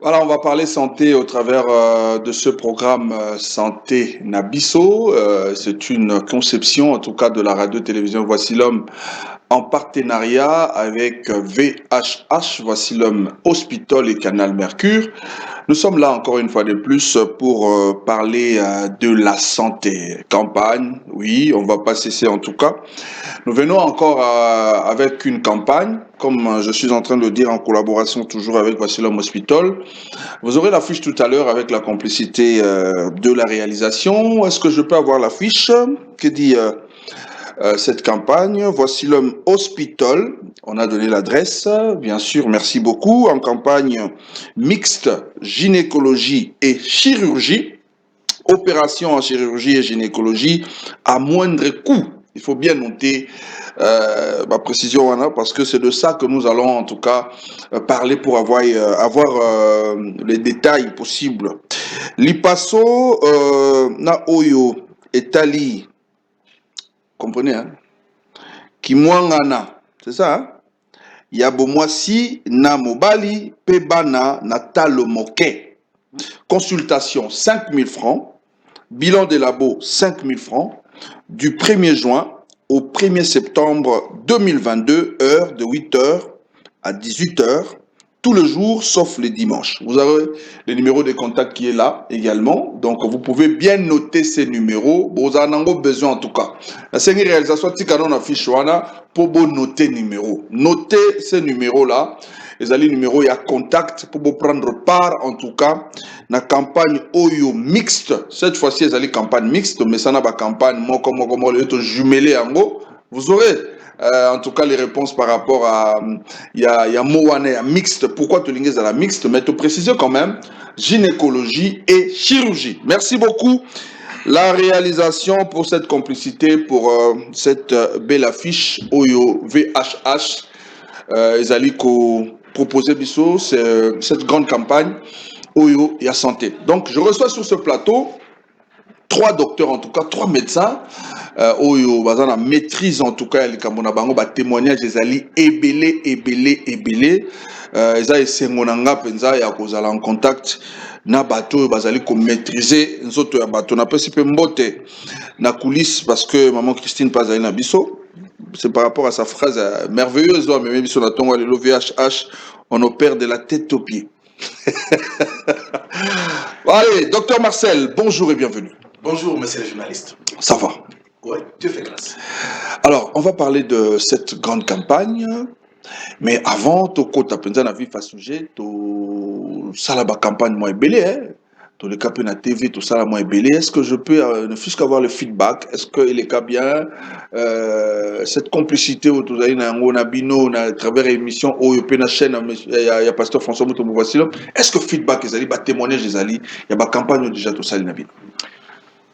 Alors, on va parler santé au travers de ce programme Santé Nabiso. C'est une conception, en tout cas, de la radio-télévision Voici l'homme en partenariat avec VHH, Voici l'homme Hospital et Canal Mercure. Nous sommes là encore une fois de plus pour parler de la santé. Campagne, oui, on ne va pas cesser en tout cas. Nous venons encore avec une campagne, comme je suis en train de le dire en collaboration toujours avec Voici l'homme Hospital. Vous aurez l'affiche tout à l'heure avec la complicité de la réalisation. Est-ce que je peux avoir l'affiche? Que dit cette campagne? Voici l'homme Hospital. On a donné l'adresse, bien sûr, merci beaucoup. En campagne mixte gynécologie et chirurgie. Opération en chirurgie et gynécologie à moindre coût. Il faut bien noter ma précision, parce que c'est de ça que nous allons en tout cas parler pour avoir les détails possibles. Lipaso na oyo etali, comprenez, hein? Kimwangana, c'est ça, hein? Yabomwasi na mobali pebana na talo moke. Consultation 5 000 francs. Bilan des labos, 5 000 francs, du 1er juin au 1er septembre 2022, heure de 8h à 18h, tous les jours sauf les dimanches. Vous avez le numéro de contact qui est là également, donc vous pouvez bien noter ces numéros. Vous en avez besoin en tout cas. La cinquième réalisation, si on affiche pour noter numéro. Notez ces numéros-là. Les alliés numéro, il y a contact pour vous prendre part en tout cas la campagne Oyo mixte. Cette fois-ci, les alliés campagne mixte, mais ça n'a pas campagne moi le jumelé en gros. Vous aurez en tout cas les réponses par rapport à il y a Moane à mixte. Pourquoi tu lignes à la mixte? Mais te préciser quand même gynécologie et chirurgie. Merci beaucoup. La réalisation pour cette complicité, pour cette belle affiche Oyo VHH. Les alliés proposer biso cette grande campagne Oyo et à santé. Donc je reçois sur ce plateau 3 docteurs, en tout cas 3 médecins Oyo bazana maîtrise en tout cas les Kambona bango ba témoignage des alliés ebélé eza esengonanga penza ya kozala en contact na bateau bazali ko maîtriser nzoto ya bateau na pesi pe mbote na coulisse parce que maman Christine Pazali na biso. C'est par rapport à sa phrase merveilleuse, mais même sur la tombe, le VHH, on opère de la tête aux pieds. Allez, docteur Marcel, bonjour et bienvenue. Bonjour, monsieur le journaliste. Ça va? Oui, Dieu fait grâce. Alors, on va parler de cette grande campagne, mais avant, Toko Tapenza n'a vu face sujet, ça la campagne moins belé, hein? Dans le cas de la TV, tout ça, la moins belé. Est-ce que je peux ne fût-ce qu'avoir le feedback? Est-ce qu'il est cas bien cette complicité au tout à bino à travers l'émission où il y a chaîne, il y a pasteur François Moutomou voici. Est-ce que feedback est allé, témoignage est allé, il y a pas campagne déjà tout ça nabino?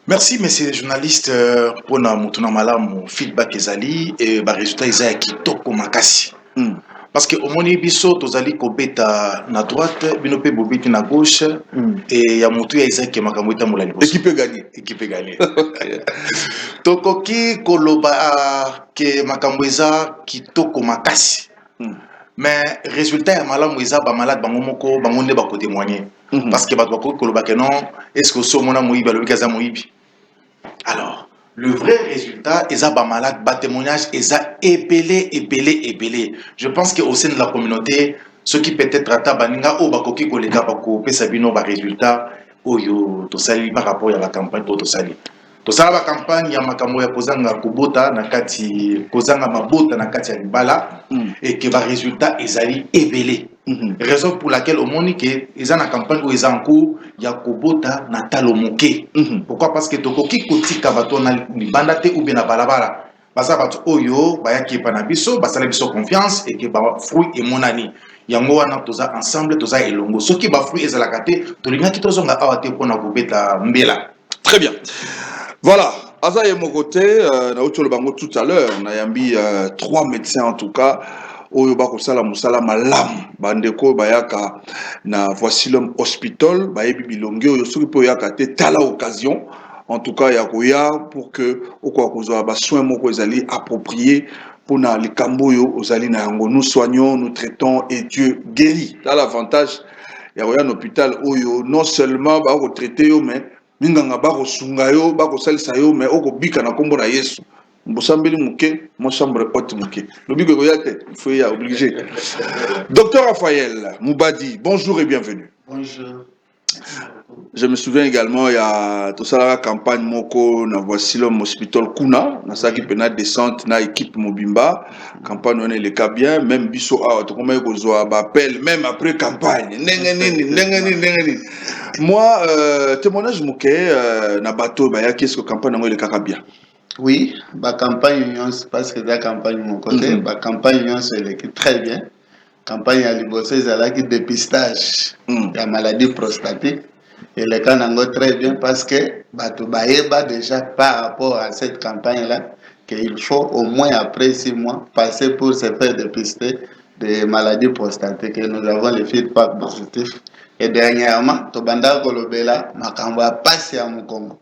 Merci, monsieur le journaliste, pour mon feedback est allé et le résultat est allé qui toko makasi. Parce que au moni biso tozali kobeta na droite bino pe bobeti na gauche et ya motu ya Isaac makamwita mulali boso équipe gagner tokoki koloba ke makamweza kitoko makasi mais résultat ya malamu eza ba malade bango moko bango nde ba ko témoigner parce que ba ko koloba ke non est-ce que so mona moyibi alobi kaza moyibi. Alors le vrai résultat, ils ont malade, bas témoignage, ils ont épelé. Je pense qu'au sein de la communauté, ceux qui peut-être attendent baninga ou bakoki kolega bako pesabino ba résultat, oyo to sali par rapport à la campagne pour to sali. To sala la campagne ya makambo ya kozanga kubota na kati kozanga mabota na kati ya libala et que ba résultat ezali ébélé. Raison pour laquelle au moni que ils ont la campagne où ils ont en cours ya kubota na talo moke. Pourquoi? Parce que tokoki kotika bato na libanda te ou bien na balabala. Basa bato oyo bayaki pa na biso basala biso confiance et que ba fruit et monani. Yango wana toza ensemble toza elongo. Soki ba fruit ezalaka te tolingaki tozonga awa te pona kobeta mbela. Très bien. Voilà, Aza et Mokote, le bango tout à l'heure, on a yambi 3 médecins en tout cas, Oyo Bako Sala Moussala Malam, Bandeko Bayaka, na Voici l'homme Hospital, Bayebi Bilongue, Oyo Soki Poyaka, tala occasion, en tout cas Yakoya, pour que, au quoi qu'on soit, soin moko ezali approprié, pour na les Kamboyo, ozali na yango, nous soignons, nous traitons et Dieu guérit. Là l'avantage. ya un hôpital oyo non seulement ba ko traiter yo mais minganga ba ko sunga yo ba ko salisa yo mais oko bika na kombo na Yesu mbosambeli muke mo chambre haute muke lobi ko yate il faut y obligé. Docteur Raphaël Moubadi, bonjour et bienvenue. Bonjour. Je me souviens également, il y a tout ça la campagne Moko, na voici l'homme hospital Kuna, na ça qui pena descente na équipe Mobimba, campagne on est le cas bien, même biso a to comme ko appel même après campagne. Moi témoignage moké na bateau ba ya qu'est-ce que campagne on est le cas bien. Oui, la campagne union parce que la campagne mon côté, la campagne union c'est l'équipe très bien. Campagne à Libossé, c'est là qui dépistage la maladie prostatique. Et le cas n'en très bien parce que Bato Baeba déjà par rapport à cette campagne-là, qu'il faut au moins après 6 mois passer pour se faire dépister des maladies prostatiques. Et nous avons les feedbacks positifs. Et dernièrement, Tobanda Kolobela, Makamba passe à Mukongo.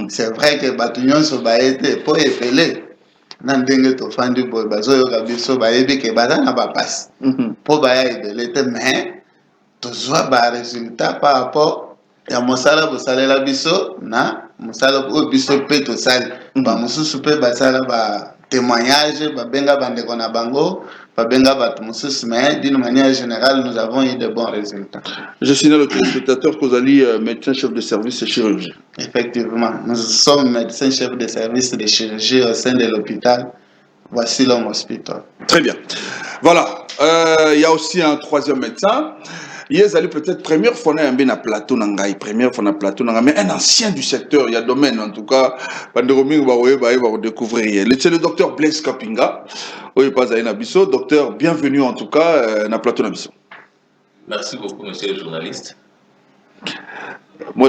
C'est vrai que Bato Nyonso Baete pour épeler. Nandenge to fandi boy bazo yo kabiso bayebi ke baza na ba passe po baya ibelete mais to zwa ba résultat par rapport ya mosala bosalela biso na mosala o biso pe to sali ba mususu pe basala ba témoignage ba benga bandeko na bango ba benga bato mususu mais d'une manière générale nous avons eu de bons résultats. Je signale aux téléspectateurs que vous allez médecin chef de service et chirurgien. Effectivement, nous sommes médecins chefs de service de chirurgie au sein de l'hôpital. Voici l'homme hospital. Très bien. Voilà. Il y a aussi un troisième médecin. Il y a peut-être première fois on a un plateau nangai, première fois on a plateau nangai, mais un ancien du secteur, il y a domaine en tout cas. Banderomi va découvrir. C'est le docteur Blaise Kapinga. Oui, pas à Nabiso. Docteur, bienvenue en tout cas na plateau Nabiso. Merci beaucoup, monsieur le journaliste. Moi,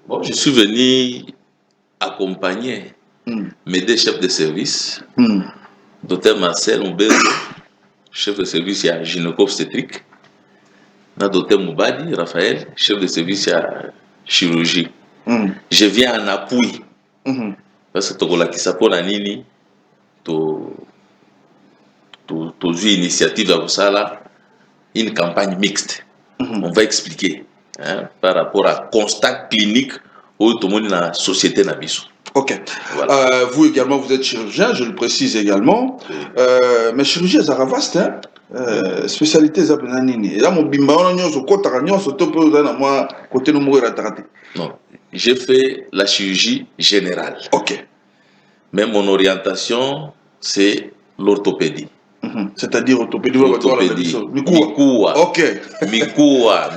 bon, je suis venu accompagner mes deux chefs de service, docteur Marcel Mbembe, chef de service à gynéco-obstétrique, et docteur Moubadi Raphaël, chef de service à chirurgie. Je viens en appui, parce que tu as qui s'appelle Nini, tu as une initiative à Boussala, une campagne mixte. On va expliquer par rapport à constat clinique où tout le monde dans la société n'a pas. Ok. Voilà. Vous également, vous êtes chirurgien, je le précise également. Mais chirurgie, c'est vaste, hein? Spécialité, c'est nini. Là, mon bimba, on a côté non, j'ai fait la chirurgie générale. Ok. Mais mon orientation, c'est l'orthopédie. C'est-à-dire orthopédie. Mikoua. Ok. Mikoua.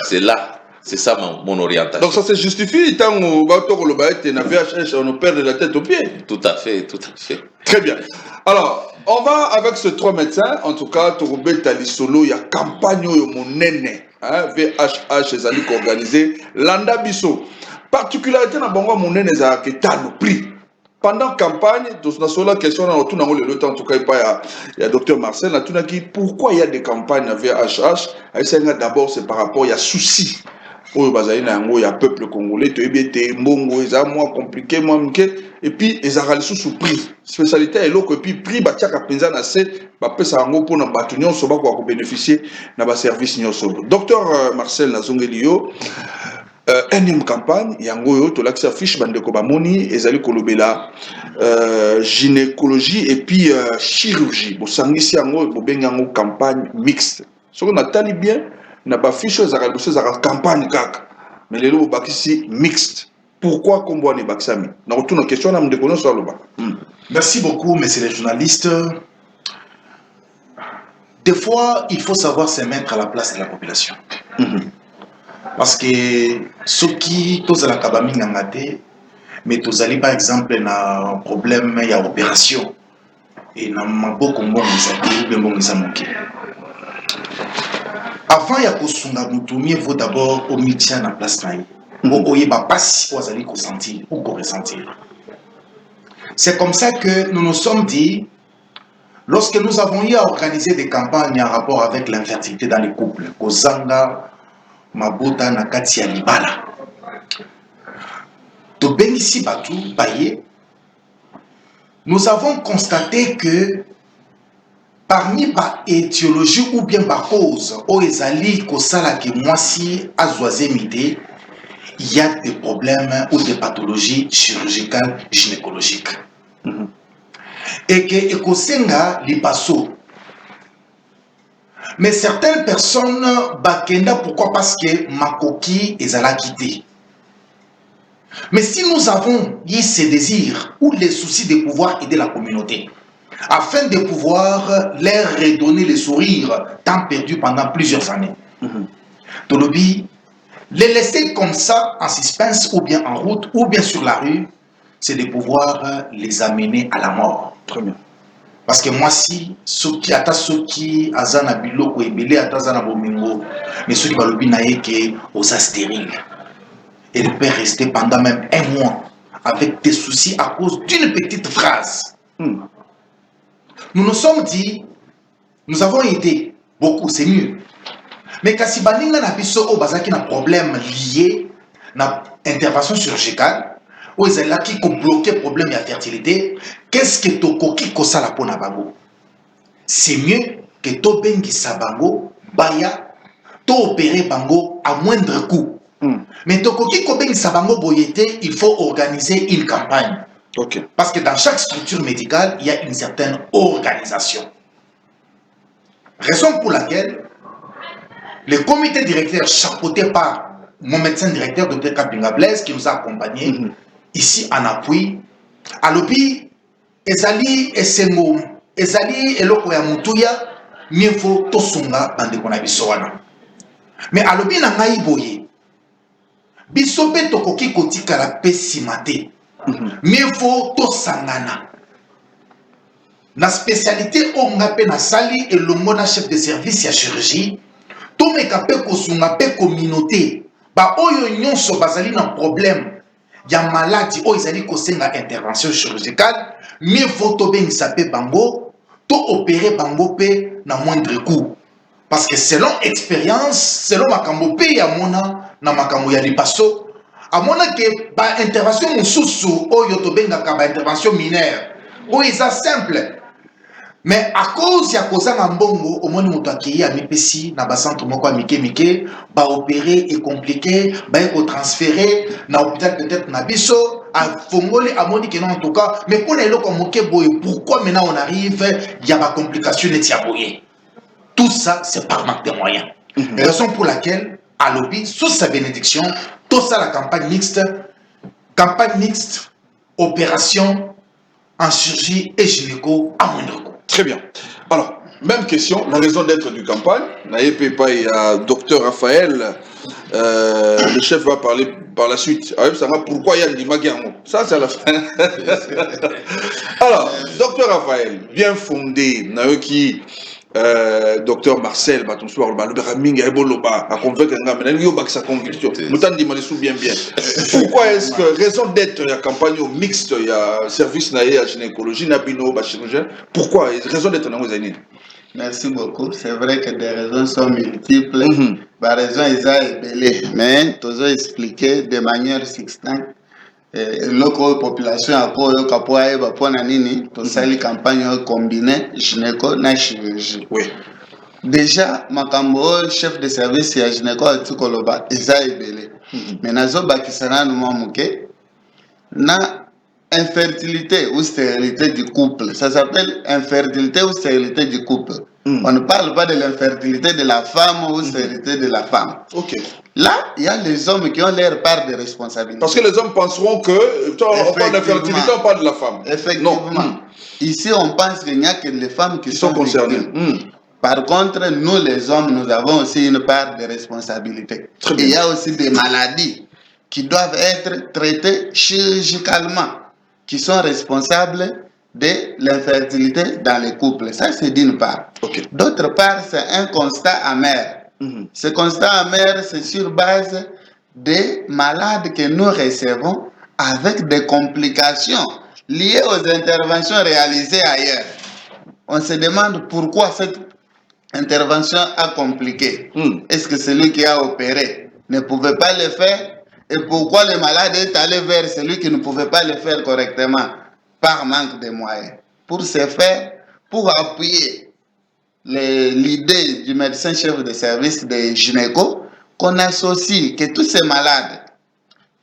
C'est là. C'est ça mon orientation. Donc ça se justifie tant on va le VHS, on perd de la tête aux pieds. Tout à fait. Très bien. Alors, on va avec ces trois médecins. En tout cas, Tourubé Talisolo, il y a campagne mon néné, VHH, les alliés organisés. Landa Bisso. Particularité dans Bongo, mon néné, c'est le prix. Pendant la campagne, dans la question, en tout cas, il y a docteur Marcel, pourquoi il y a des campagnes à VHH? D'abord, c'est par rapport, il y a souci. Il y a peuple congolais, c'est moins compliqué, et puis ils ont sous prix. Spécialité est là, et puis prix, pour bénéficier de service. Docteur Marcel Nazongelio, énième campagne, yango to l'accès affiche bandeko bamoni ezali kolobela gynécologie et puis chirurgie. Bo sangisi yango bo benga yango campagne mixte. Ce qu'on a tali bien na ba fiche za campagne kaka. Mais les lots bakisi mixte. Pourquoi kombo ne baksami? Na retourne en question na mdekono so loba. Merci beaucoup messieurs les journalistes. Des fois, il faut savoir se mettre à la place de la population. Parce que ceux qui tous à la cabamine ngate, mais tous allez par exemple na problème il y a opération et na mabo kombo ngisa moke. Avant il y a kosunga mutumie faut d'abord au médecin na place naï. Okoye ba passe aux allez ressentir ou ko ressentir. C'est comme ça que nous nous sommes dit lorsque nous avons eu à organiser des campagnes en rapport avec l'infertilité dans les couples, Kozanga Mabota Nakati ya Libala. To Bengisi Batu Baye, nous avons constaté que parmi ba étiologie ou bien ba cause o ezali kosala ke mwasi azoazemide, il y a des problèmes ou des pathologies chirurgicales gynécologiques. Et que ekosenga lipaso. Mais certaines personnes bakenda, pourquoi? Parce que makoki ezala quitté. Mais si nous avons eu ces désirs ou les soucis de pouvoir aider la communauté, afin de pouvoir leur redonner le sourire tant perdu pendant plusieurs années, Tolobi, les laisser comme ça en suspense ou bien en route ou bien sur la rue, c'est de pouvoir les amener à la mort. Très bien. Parce que moi, si soki ata soki azana biloko ebele ata azana bomingo, mais soki balobi na yeke aux stériles, il peut rester pendant même un mois avec des soucis à cause d'une petite phrase. Nous nous sommes dit, nous avons aidé beaucoup, c'est mieux. Mais kasi baninga na biso o bazaki na problème lié na intervention chirurgicale, ou ezala ki ko bloquer problème de fertilité, qu'est-ce que tokoki kosala pona bango? C'est mieux que to bengisa bango baya to opérer bango à moindre coût. Mais tokoki ko bengisa bango boyete, il faut organiser une campagne. Ok. Parce que dans chaque structure médicale, il y a une certaine organisation. Raison pour laquelle le comité directeur chapeauté par mon médecin directeur, Dr Kapinga Blaise, qui nous a accompagnés ici en appui, à l'obi, ezali esengo, ezali eloko ya mutuya, mieux faut tosunga bande kona bisoana. Mais à l'obi na ngai boye, bisope tokoki kotika la pesimate, mieux faut tosangana. Na spécialité ongape na sali et longona chef de service ya chirurgie, to mekape kosunga pe communauté ba oyo nyonso bazali na problème ya maladie oyo ezali kosenga intervention chirurgicale, mieux vaut to bengisa pe bango to opérer bango pe na moindre coût, parce que selon expérience, selon makambo pe ya mona na makambo ya lipaso, amona ke ba intervention mususu oyo to bengaka ba intervention mineure oyo eza simple. Mais à cause ya kozanga mbongo, au moins nous accueillir à mipesi na ba centre moko mike ba opérer et compliqué, ba eko transférer na hôpital peut-être na biso à fongole à moni que non en tout cas, mais pour les locaux moké boye, pourquoi maintenant on arrive il y a ba complication et tia boye. Tout ça c'est par manque de moyens. Raison pour laquelle à lobby sous sa bénédiction, tout ça la campagne mixte, opération en chirurgie et gynéco à moindre coût. Très bien. Alors, même question, la raison d'être du campagne. Naïpepa, il y a docteur Raphaël, le chef va parler par la suite. Pourquoi il y a des Magiamo? Ça, c'est à la fin. Alors, docteur Raphaël, bien fondé, Naoki, docteur Marcel, le a convaincu sa conviction. Pourquoi est-ce que raison d'être la campagne mixte, il y a service naïe gynécologie, nabino, chirurgien? Pourquoi raison d'être dans vos années? Merci beaucoup. C'est vrai que des raisons sont multiples. La raison est belle, mais tu as expliqué de manière succincte. La population a une campagne combinée gynéco na chirurgie. Oui. Déjà, Makambo, chef de service ya gynéco a tout koloba, eza ebele. Mais nazo bakisana no mamuke na infertilité ou stérilité du couple. Ça s'appelle infertilité ou stérilité du couple. On ne parle pas de l'infertilité de la femme ou stérilité de la femme. Ok. Là, il y a les hommes qui ont leur part de responsabilité. Parce que les hommes penseront que on parle d'infertilité, on parle de la femme. Effectivement. Non. Ici, on pense qu'il n'y a que les femmes qui sont concernées. Par contre, nous les hommes, nous avons aussi une part de responsabilité. Et il y a aussi des maladies qui doivent être traitées chirurgicalement, qui sont responsables de l'infertilité dans les couples. Ça, c'est d'une part. Okay. D'autre part, c'est un constat amer. Ce constat amer, c'est sur base des malades que nous recevons avec des complications liées aux interventions réalisées ailleurs. On se demande pourquoi cette intervention a compliqué. Est-ce que celui qui a opéré ne pouvait pas le faire? Et pourquoi le malade est allé vers celui qui ne pouvait pas le faire correctement? Par manque de moyens. Pour ce faire, pour appuyer l'idée du médecin chef de service de gynéco qu'on associe que tous ces malades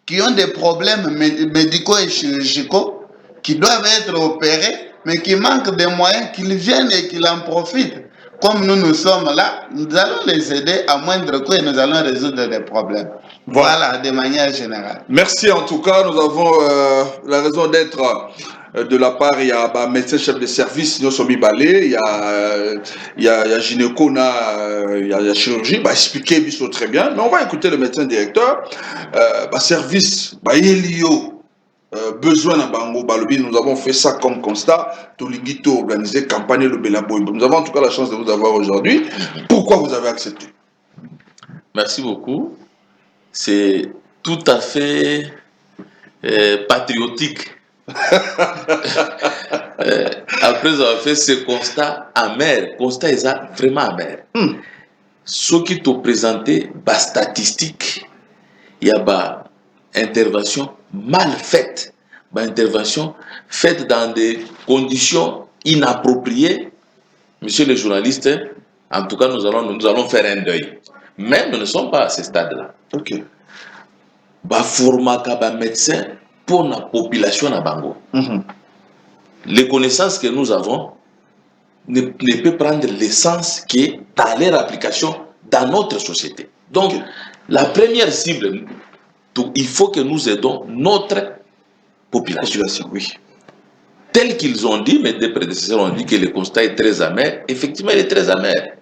qui ont des problèmes médicaux et chirurgicaux, qui doivent être opérés, mais qui manquent de moyens, qu'ils viennent et qu'ils en profitent. Comme nous sommes là, nous allons les aider à moindre coût et nous allons résoudre des problèmes. Voilà, de manière générale. Merci en tout cas, nous avons la raison d'être de la part, il y a médecin chef de service, nous sommes balé, il y a gynéco, il y a chirurgie, expliquer très bien, mais on va écouter le médecin directeur, service, besoin na bango balobi, nous avons fait ça comme constat, Tolingito organisé campagne le Belaboy. Nous avons en tout cas la chance de vous avoir aujourd'hui. Pourquoi vous avez accepté? Merci beaucoup. C'est tout à fait patriotique. Après avoir fait ce constat amer, constat est vraiment amer. Ce qui te présenté, statistique, il y a intervention mal faite, intervention faite dans des conditions inappropriées. Monsieur le journaliste, en tout cas, nous allons faire un deuil. Mais nous ne sommes pas à ce stade-là. Ok. Formaka médecin pour la population à Bango. Les connaissances que nous avons ne peuvent prendre l'essence qui est dans leur application dans notre société. Donc, la première cible, il faut que nous aidons notre population. Oui. Tel qu'ils ont dit, mes deux prédécesseurs ont dit que le constat est très amer. Effectivement, il est très amer.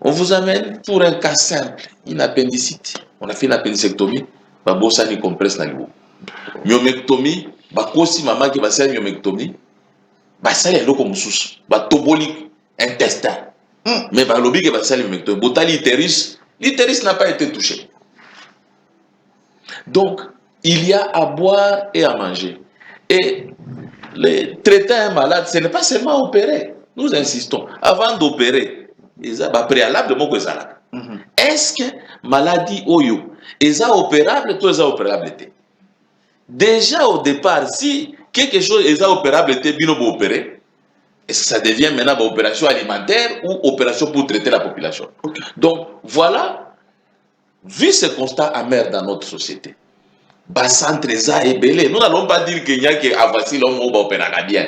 On vous amène pour un cas simple, une appendicite. On a fait une appendicectomie, ni compresse na libo. Myomectomie, kosi maman qui va faire myomectomie, ça y est comme sous, toboli intestin. Mais lobby qui va faire myomectomie, l'utérus n'a pas été touché. Donc, il y a à boire et à manger. Et traiter un malade, ce n'est pas seulement opérer. Nous insistons. Avant d'opérer, préalablement, est-ce que maladie oyo est opérable, tout est opérable? Déjà au départ, si quelque chose est opérable, bino opérer, est-ce que ça devient maintenant une opération alimentaire ou opération pour traiter la population? Donc voilà, vu ce constat amer dans notre société, centre est belé. Nous n'allons pas dire qu'il y a que voici l'homme va opérer bien.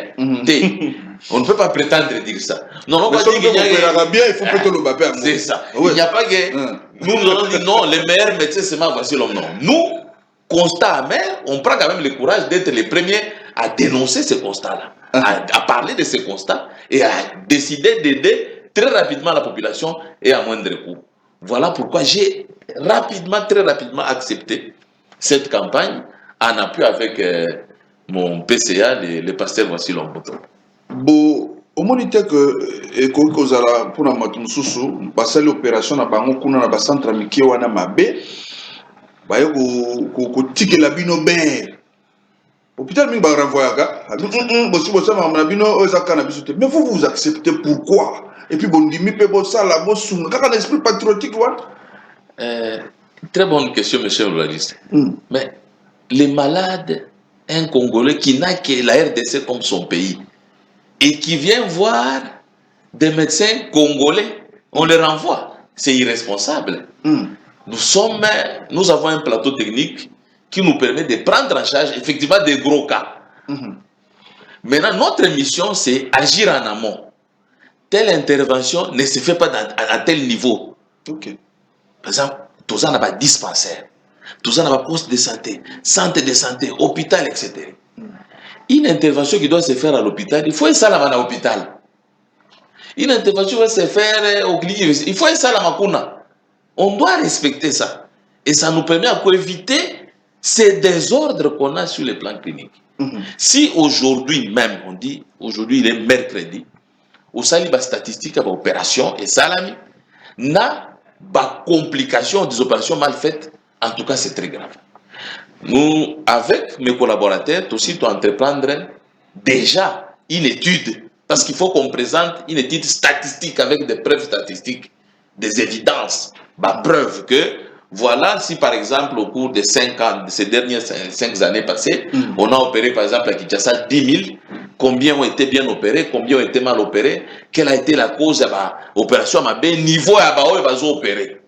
On ne peut pas prétendre dire ça. Non, on va dire qu'il y a bien, il faut plutôt le bapper. C'est ça. Il n'y a pas que nous allons dire non, les meilleurs médecins c'est voici l'homme. Non. Nous, constat amer, on prend quand même le courage d'être les premiers à dénoncer ce constat-là, à parler de ce constat et à décider d'aider très rapidement la population et à moindre coût. Voilà pourquoi j'ai très rapidement accepté cette campagne en appui avec mon PCA, le pasteur Voici Lomboto. Bon, au moniteur que Kozala pour la Matumususu, basali opération na bango kuna na basantra miki wana mabe, baye ko tikela bino ben. Hôpital mingi ba renvoyaka, bosi bosama na bino ezaka na biso te. Mais vous acceptez pourquoi? Et puis bondimi pe bosala bosunga kaka na esprit patriotique wana. Très bonne question, monsieur le journaliste. Mais les malades, un Congolais qui n'a que la RDC comme son pays et qui vient voir des médecins congolais, on les renvoie. C'est irresponsable. Nous avons un plateau technique qui nous permet de prendre en charge effectivement des gros cas. Maintenant, notre mission, c'est agir en amont. Telle intervention ne se fait pas à tel niveau. Par exemple, tous en a dispensaire, tous en a poste de santé, centre de santé, hôpital, etc. Une intervention qui doit se faire à l'hôpital, il faut un salam à l'hôpital. Une intervention qui doit se faire au clinique, il faut un salam à Kuna. On doit respecter ça. Et ça nous permet d'éviter ces désordres qu'on a sur le plan clinique. Si aujourd'hui même, on dit, aujourd'hui il est mercredi, au saliba statistique, à l'opération et salami, n'a pas complication des opérations mal faites, en tout cas c'est très grave. Nous, avec mes collaborateurs, aussi, doit entreprendre déjà une étude, parce qu'il faut qu'on présente une étude statistique avec des preuves statistiques, des évidences, preuve que voilà si par exemple au cours des 5 ans, de ces dernières 5 années passées, on a opéré par exemple à Kinshasa 10 000, combien ont été bien opérés, combien ont été mal opérés, quelle a été la cause de l'opération à bien niveau à opérer.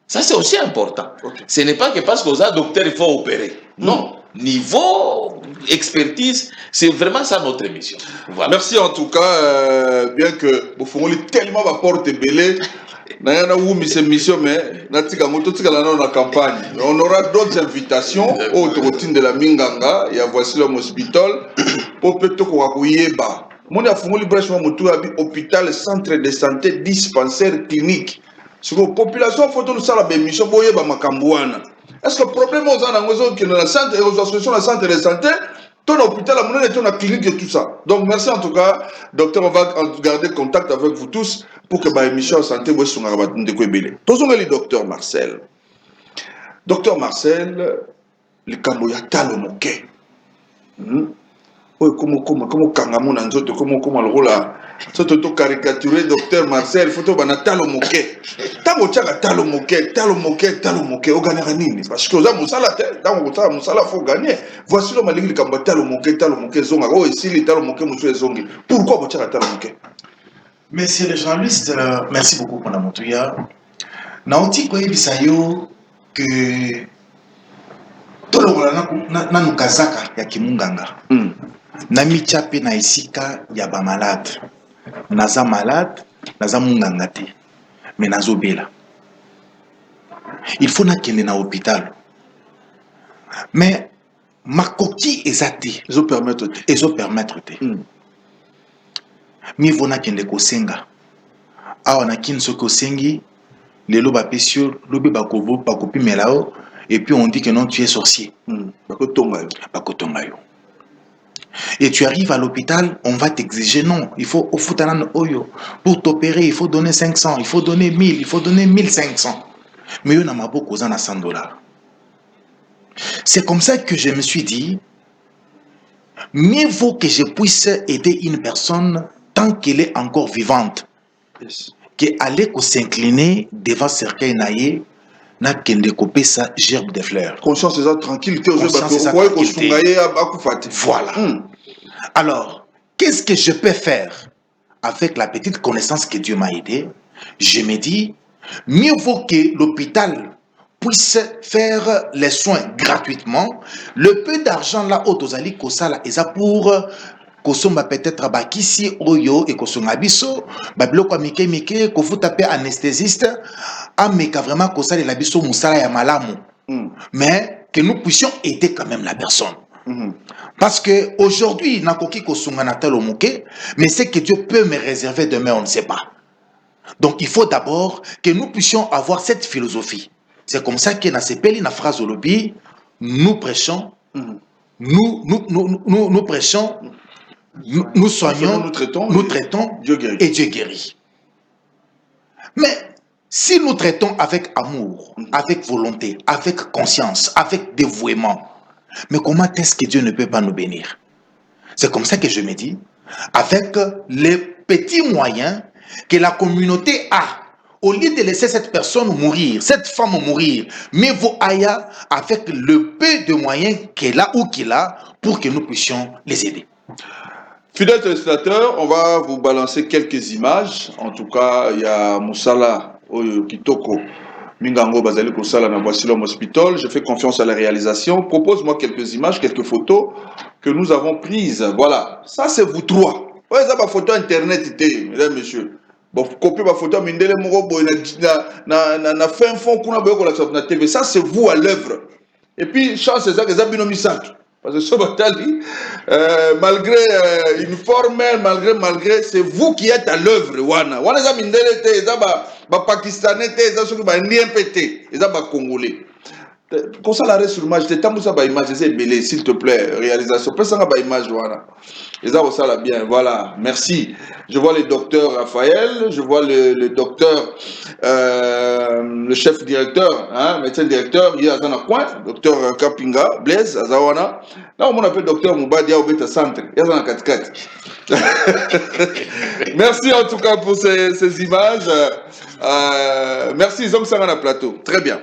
Ça c'est aussi important. Ce n'est pas que parce que vous docteur il faut opérer. Non, niveau expertise, c'est vraiment ça notre émission. Voilà. Merci en tout cas, bien que vous fournissez tellement ma porte belée. Cette mission, mais la campagne. On aura d'autres invitations au routine de la Minganga et à voici l'homme hospital pour peut-être qu'on yeba. Mon afungoli brèche moi mutu abi hôpital, centre de santé, dispensaire, clinique. Sur la population faut nous ça la mission boye ba makambouana. Est-ce que le problème aux gens qui dans la santé aux associations de santé de santé ton hôpital, la monnaie, ton clinique et tout ça. Donc merci en tout cas, docteur, on va garder contact avec vous tous pour que ma émission santé vous soit de Kwebele. Posons le docteur Marcel. Docteur Marcel, le Camboya talo moke. Comment kangamon nanzoto comment le rôle là. Surtout caricaturer docteur Marcel, photo banatalo moke. Tango tchaka talo moke, au gagner nini parce que ça musala tango ça musala faut gagner. Voici le malingi le kamba talo moke zonga. Oh ici le talo moke monsieur zongi. Pourquoi vous tchaka talo moke? Monsieur le journaliste, merci beaucoup pour la montouya. Naoti ko ibisayo que tout le na nukazaka ya kimunganga. Na michape na isika ya ba malade. Naza malade, naza munganga te. Mais nazo bela. Il faut na kende na hôpital. Mais ma coquille ezate. Ezo permettre te. Mi vona kende kosenga. Awa na kin soko sengi, lelo ba pesio, lobe bakobo, bakopi melao, et puis on dit que non, tu es sorcier. Bakotonga yo. Et tu arrives à l'hôpital, on va t'exiger non. Il faut au foutanan oyo. Pour t'opérer, il faut donner 500, il faut donner 1000, il faut donner 1500. Mais yo n'a pas beaucoup à 100 $. C'est comme ça que je me suis dit, mieux vaut que je puisse aider une personne tant qu'elle est encore vivante, qu'aller s'incliner devant cercueil naïe, n'a qu'elle couper sa gerbe de fleurs. Conscience est tranquillité. Voilà. Alors, qu'est-ce que je peux faire avec la petite connaissance que Dieu m'a aidé? Je me dis, mieux vaut que l'hôpital puisse faire les soins gratuitement. Le peu d'argent là, autozali kosala, et ça pour kosomba peut-être bakisi oyo et kosonga biso, babiloko mike kofu taper anesthésiste, ameka vraiment kosala la biso musala ya malamu. Mais que nous puissions aider quand même la personne. Parce que aujourd'hui, nakoki kosonga natalo moke, mais c'est que Dieu peut me réserver demain, on ne sait pas. Donc il faut d'abord que nous puissions avoir cette philosophie. C'est comme ça que na sepeli na phrase au lobby, nous prêchons, nous prêchons, nous soignons, nous traitons Dieu guérit. Et Dieu guérit. Mais si nous traitons avec amour, avec volonté, avec conscience, avec dévouement, mais comment est-ce que Dieu ne peut pas nous bénir? C'est comme ça que je me dis, avec les petits moyens que la communauté a, au lieu de laisser cette personne mourir, cette femme mourir, mais vaut aya avec le peu de moyens qu'elle a ou qu'il a pour que nous puissions les aider. Fidèles téléspectateurs, on va vous balancer quelques images. En tout cas, il y a Moussala Kitoko Mingango Bazali Kosala na voici l'homme hospital. Je fais confiance à la réalisation. Propose-moi quelques images, quelques photos que nous avons prises. Voilà, ça c'est vous trois. Ouais, ça va photo internet, mesdames, messieurs. Bon, copier ma photo, mindele morobo na fin fond kuna boyoko la TV. Ça c'est vous à l'œuvre. Et puis chance c'est ça que ça binomi sac. Parce que ce batali, malgré une formelle, malgré, c'est vous qui êtes à l'œuvre. Wana za mindele te, za ba pakistanais te, za soki ba NPT, te, za ba congolais. Comme ça l'arrêt sur image, te tamou ça ba image, c'est belé, s'il te plaît, réalisation. Peut ça ba image wana. Et ça ça là bien, voilà, merci. Je vois le docteur Raphaël, je vois le docteur, le chef directeur, hein, médecin directeur, il y a dans le coin, docteur Kapinga, Blaise, Azawana. Là, on appelle docteur Moubadia au Beta Centre, il y a dans la 4-4. Merci en tout cas pour ces images. Merci, ils ont ça dans le plateau. Très bien.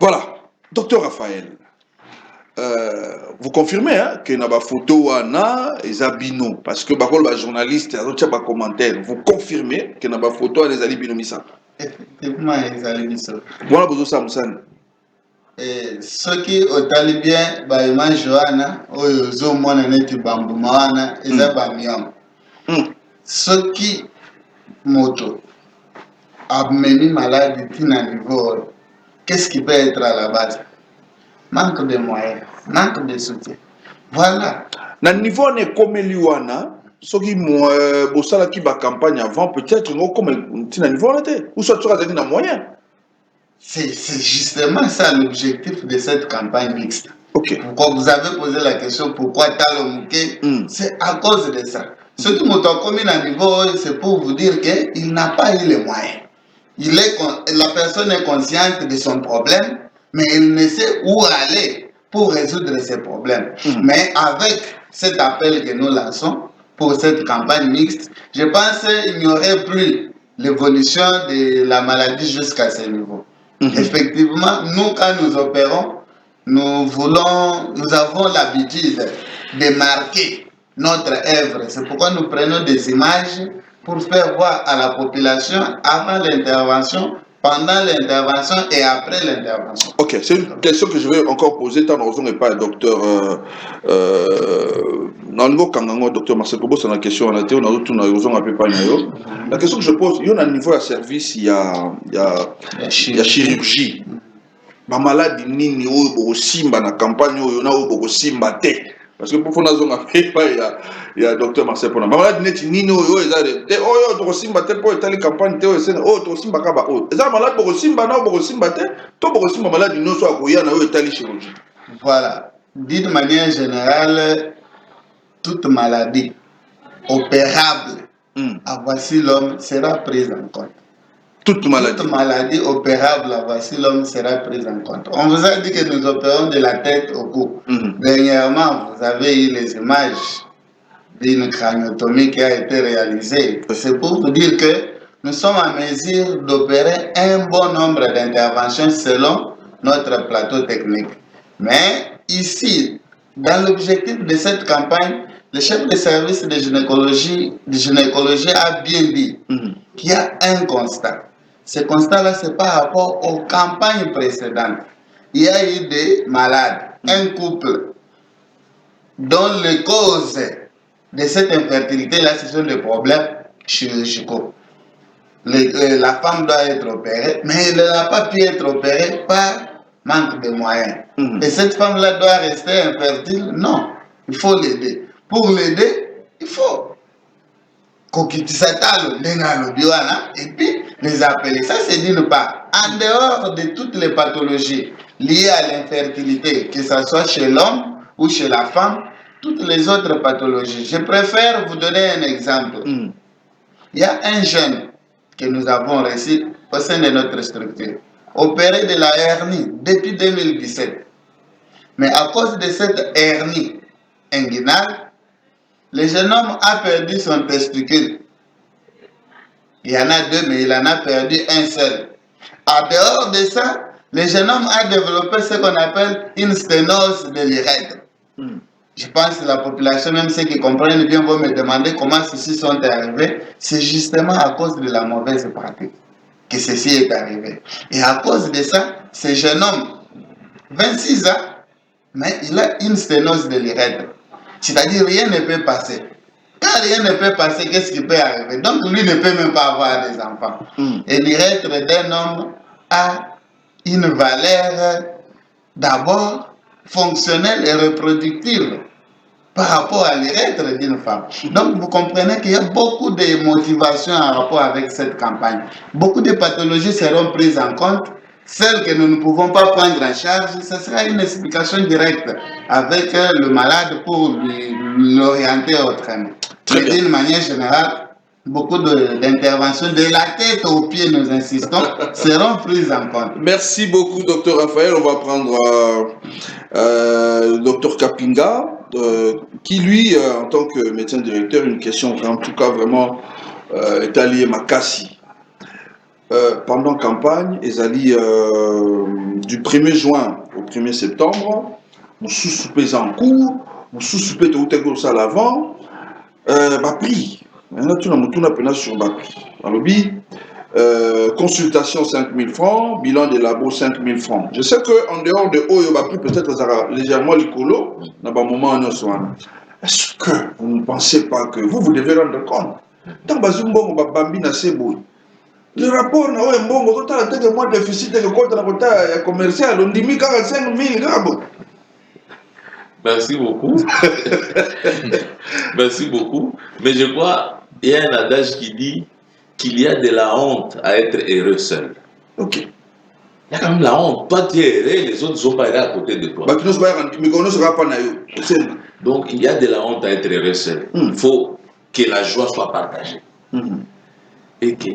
Voilà, docteur Raphaël, vous confirmez hein, que na ba photo wana ezabino parce que bakol ba journaliste azotia ba commentaire, vous confirmez que na ba photo wana ezalibino misa. Effectivement, ezalibino. Voilà bozo samsani. Ce qui otali bien ba image wana oyo zo mona neti bambuma wana eza ba miom. Ce qui moto abmeni malade tina niveau, qu'est-ce qui peut être à la base? Manque de moyens, manque de soutien. Voilà. Na niveau ne komeli wana soki bosala ki ba campagne avant peut-être ngo comme tina niveau là té ou soit tu as na moyen. C'est justement ça l'objectif de cette campagne mixte. Ok. Quand vous avez posé la question pourquoi Talomouké, c'est à cause de ça. Ce qui m'a commis à niveau, c'est pour vous dire qu'il n'a pas eu les moyens. La personne est consciente de son problème, mais il ne sait où aller pour résoudre ses problèmes. Mais avec cet appel que nous lançons pour cette campagne mixte, je pense qu'il n'y aurait plus l'évolution de la maladie jusqu'à ce niveau. Effectivement, nous, quand nous opérons, nous avons l'habitude de marquer notre œuvre. C'est pourquoi nous prenons des images pour faire voir à la population avant l'intervention, pendant l'intervention et après l'intervention. Ok, c'est une question que je vais encore poser tant raison et pas le docteur Nango Kangango, docteur Marcel Kobo, c'est la question à la théo, la question que je pose, il y a un niveau de service, il y a chirurgie. Ma maladie nini au simba na campagne au simba te parce que pour fona zonga il y a docteur Marcel Pona ma maladie neti nini o ezale te oyo to simba te pour etali campagne te o sene o to simba ka ba o eza malade pour simba na pour simba te to pour simba maladie no so akoya na o etali chirurgie. Voilà, d'une manière générale toute maladie opérable à Voici l'homme sera prise en compte. Toute maladie opérable à Voici l'homme sera prise en compte. On vous a dit que nous opérons de la tête au cou. Dernièrement, vous avez eu les images d'une craniotomie qui a été réalisée. C'est pour vous dire que nous sommes en mesure d'opérer un bon nombre d'interventions selon notre plateau technique. Mais ici, dans l'objectif de cette campagne, le chef de service de gynécologie a bien dit qu'il y a un constat. Ce constat-là, c'est par rapport aux campagnes précédentes. Il y a eu des malades, un couple, dont les causes de cette infertilité-là, ce sont des problèmes chirurgicaux. La femme doit être opérée, mais elle n'a pas pu être opérée par manque de moyens. Et cette femme-là doit rester infertile? Non, il faut l'aider. Pour l'aider, il faut et puis les appeler. Ça, c'est d'une part. En dehors de toutes les pathologies liées à l'infertilité, que ce soit chez l'homme ou chez la femme, toutes les autres pathologies. Je préfère vous donner un exemple. Il y a un jeune que nous avons reçu au sein de notre structure, opéré de la hernie depuis 2017. Mais à cause de cette hernie inguinale, le jeune homme a perdu son testicule. Il y en a deux, mais il en a perdu un seul. En dehors de ça, le jeune homme a développé ce qu'on appelle une sténose de l'urètre. Je pense que la population, même ceux qui comprennent bien, vont me demander comment ceci sont arrivés. C'est justement à cause de la mauvaise pratique que ceci est arrivé. Et à cause de ça, ce jeune homme, 26 ans, mais il a une sténose de l'urètre. C'est-à-dire rien ne peut passer. Quand rien ne peut passer, qu'est-ce qui peut arriver? Donc lui ne peut même pas avoir des enfants. Et l'urètre d'un homme a une valeur d'abord fonctionnelle et reproductive par rapport à l'urètre d'une femme. Donc vous comprenez qu'il y a beaucoup de motivations en rapport avec cette campagne. Beaucoup de pathologies seront prises en compte. Celles que nous ne pouvons pas prendre en charge, ce sera une explication directe avec le malade pour l'orienter autrement. Mais d'une manière générale, beaucoup d'interventions de la tête aux pieds, nous insistons, seront prises en compte. Merci beaucoup, docteur Raphaël. On va prendre le docteur Kapinga, qui lui, en tant que médecin directeur, une question en tout cas vraiment est alliée Makassi. pendant campagne, ezali du 1er juin au 1er septembre, mosusu pesa en cours, mosusu pe tout ça à l'avant, prix. Maintenant, tu n'as pas sur prix. Alors, consultation 5 000 francs, bilan des labos 5 000 francs. Je sais qu'en dehors de Oyo, prix peut-être légèrement l'écolo, dans un moment est-ce que vous ne pensez pas que vous devez rendre compte? Tant que vous bambi na sebo. Le rapport na oyo mbongo total teke moi déficit de compte na kota commercial on dimi kaka 5 000 gabo. Merci beaucoup. Merci beaucoup. Mais je crois il y a un adage qui dit qu'il y a de la honte à être heureux seul. Ok. Il y a quand même la honte. Toi, tu es heureux, les autres ne sont pas heureux à côté de toi. Donc, il y a de la honte à être heureux seul. Il faut que la joie soit partagée. Et que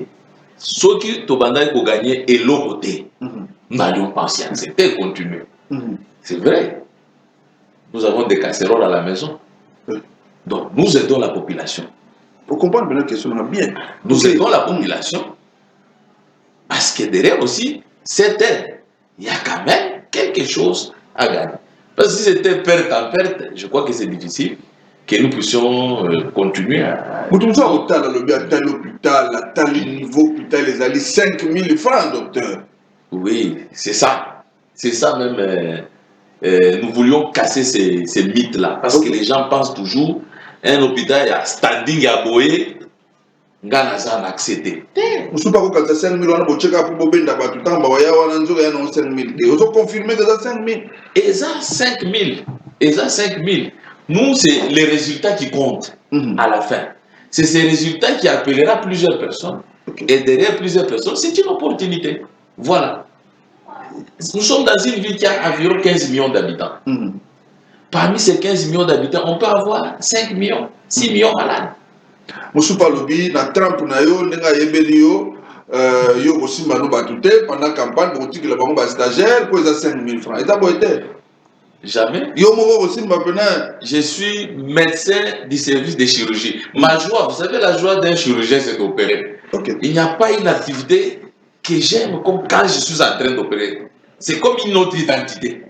ceux qui t'ont gagné et l'autre côté, nous allions penser à accepter et continuer. C'est vrai. Nous avons des casseroles à la maison. Donc, nous aidons la population. Pour comprendre bien la question, on a bien. Nous aidons la population parce que derrière aussi, cette aide, il y a quand même quelque chose à gagner. Parce que si c'était perte en perte, je crois que c'est difficile que nous puissions continuer à... Vous avez l'hôpital, à tel niveau, l'hôpital, les alliés, 5 000 francs, docteur. Oui, c'est ça. C'est ça même. Nous voulions casser ces mythes-là. Parce que les gens pensent toujours, un hôpital, il y a standing à boyer, Nganaza n'a accepté. Vous ne pouvez pas 5 000 francs pour checker pour Bobenda, tout le temps, il y a 5 000. Vous avez confirmé que c'est 5 000. Et ça, 5 000. Et ça, 5 000. Nous, c'est les résultats qui comptent à la fin. C'est ces résultats qui appellera plusieurs personnes. Et derrière plusieurs personnes, c'est une opportunité. Voilà. Nous sommes dans une ville qui a environ 15 millions d'habitants. Parmi ces 15 millions d'habitants, on peut avoir 5 millions, 6 millions malades. Moussoupa Lobi, na Trump na yo, nenga yebeli yo, yo aussi manu batute, pendant la campagne, pour dire que la banque va stagiaire, pour les 5 000 francs. Et d'abord, jamais. Yo moro aussi maintenant. Je suis médecin du service de chirurgie. Ma joie, vous savez, la joie d'un chirurgien, c'est d'opérer. Il n'y a pas une activité que j'aime comme quand je suis en train d'opérer. C'est comme une autre identité.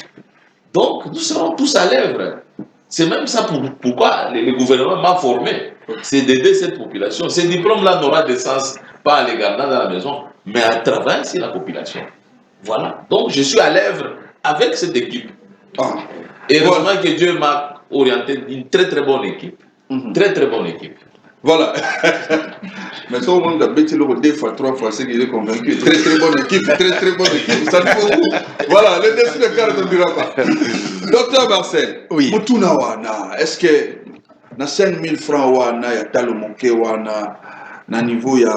Donc, nous serons tous à l'œuvre. C'est même ça pourquoi le gouvernement m'a formé. C'est d'aider cette population. Ces diplômes-là n'aura de sens pas en les gardant dans la maison, mais à travailler sur la population. Voilà. Donc, je suis à l'œuvre avec cette équipe. Et heureusement que Dieu m'a orienté une très très bonne équipe. Très très bonne équipe. Voilà. Mais ça, au monde a bêté le 2 fois, 3 fois, c'est qu'il est convaincu. Très très bonne équipe, très très bonne équipe. Ça nous faut. Voilà, le dessus de cartes ne dira pas. Docteur Marcel, oui. Mutuna wana, est-ce que na 5 000 francs wana, ya talo moke wana, na niveau ya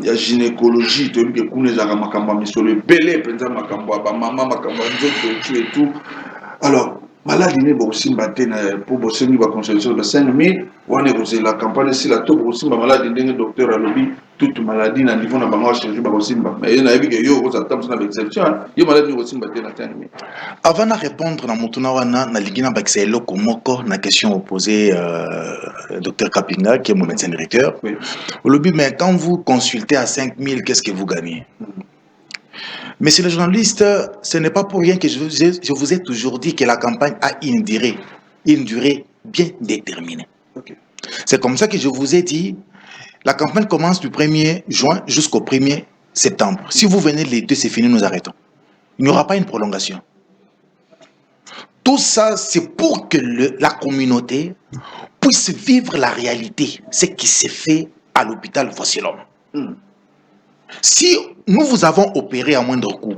gynécologie, tu as vu que kuna zaka makamba misolo belé, penza makamba ba mama makamba nzoto tu et tout. Alors, malade n'est pas aussi battu pour bosser une consultation de 5 000. On est la campagne si la top aussi malade n'est docteur à lobby toute maladie na niveau na bango chirurgie ba aussi mais il y a vu que yo vous attendez ça avec exception yo malade n'est aussi battu na 5 000. Avant de répondre na mutuna wana na ligina baxelo komoko na question opposée docteur Kapinga qui est mon médecin directeur. Oui. Au lobby mais quand vous consultez à 5 000 qu'est-ce que vous gagnez? Monsieur le journaliste, ce n'est pas pour rien que je vous ai toujours dit que la campagne a une durée bien déterminée. C'est comme ça que je vous ai dit, la campagne commence du 1er juin jusqu'au 1er septembre. Si vous venez les deux, c'est fini, nous arrêtons. Il n'y aura pas une prolongation. Tout ça, c'est pour que la communauté puisse vivre la réalité, ce qui s'est fait à l'hôpital Voici-l'homme. Si nous vous avons opéré à moindre coût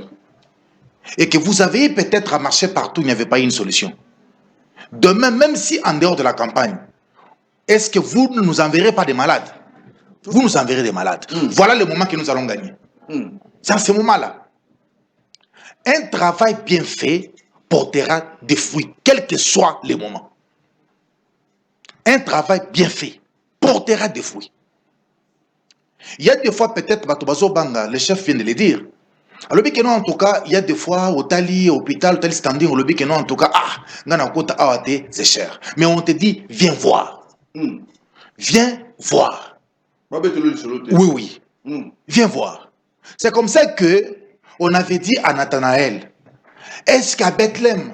et que vous avez peut-être à marcher partout, il n'y avait pas une solution. Demain, même si en dehors de la campagne, est-ce que vous ne nous enverrez pas des malades? Vous nous enverrez des malades. Voilà le moment que nous allons gagner. C'est à ce moment-là. Un travail bien fait portera des fruits, quel que soit le moment. Un travail bien fait portera des fruits. Il y a des fois, peut-être, le chef vient de le dire. Alors, en tout cas, il y a des fois, au Tali, hôpital, au Tali standing, en tout cas, c'est cher. Mais on te dit, viens voir. Viens voir. Oui, oui. Viens voir. C'est comme ça que on avait dit à Nathanaël, est-ce qu'à Bethléem,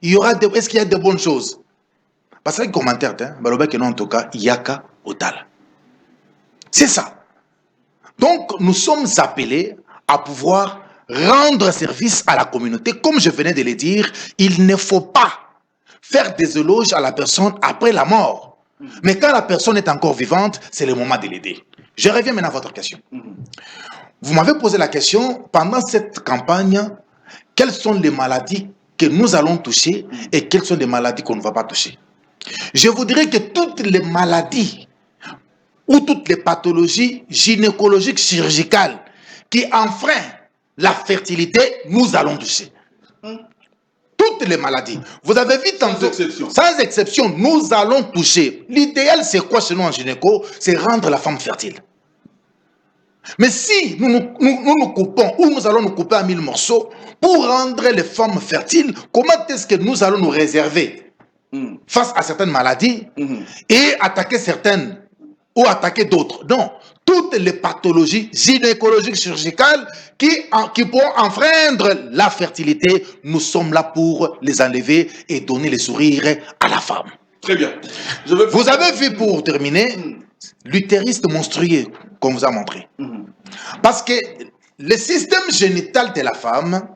est-ce qu'il y a de bonnes choses? Parce que les commentaires, en tout cas, Yaka Otal. C'est ça. Donc, nous sommes appelés à pouvoir rendre service à la communauté. Comme je venais de le dire, il ne faut pas faire des éloges à la personne après la mort. Mais quand la personne est encore vivante, c'est le moment de l'aider. Je reviens maintenant à votre question. Vous m'avez posé la question, pendant cette campagne, quelles sont les maladies que nous allons toucher et quelles sont les maladies qu'on ne va pas toucher? Je vous dirais que toutes les maladies ou toutes les pathologies gynécologiques chirurgicales qui enfreignent la fertilité, nous allons toucher. Toutes les maladies. Vous avez vu tantôt, sans exception, nous allons toucher. L'idéal, c'est quoi chez nous en gynéco? C'est rendre la femme fertile. Mais si nous coupons, ou nous allons nous couper en 1000 morceaux, pour rendre les femmes fertiles, comment est-ce que nous allons nous réserver face à certaines maladies et attaquer certaines ou attaquer d'autres? Non. Toutes les pathologies gynécologiques chirurgicales qui pourront enfreindre la fertilité, nous sommes là pour les enlever et donner le sourire à la femme. Très bien. Vous avez vu, pour terminer, l'utérus monstrueux qu'on vous a montré. Parce que le système génital de la femme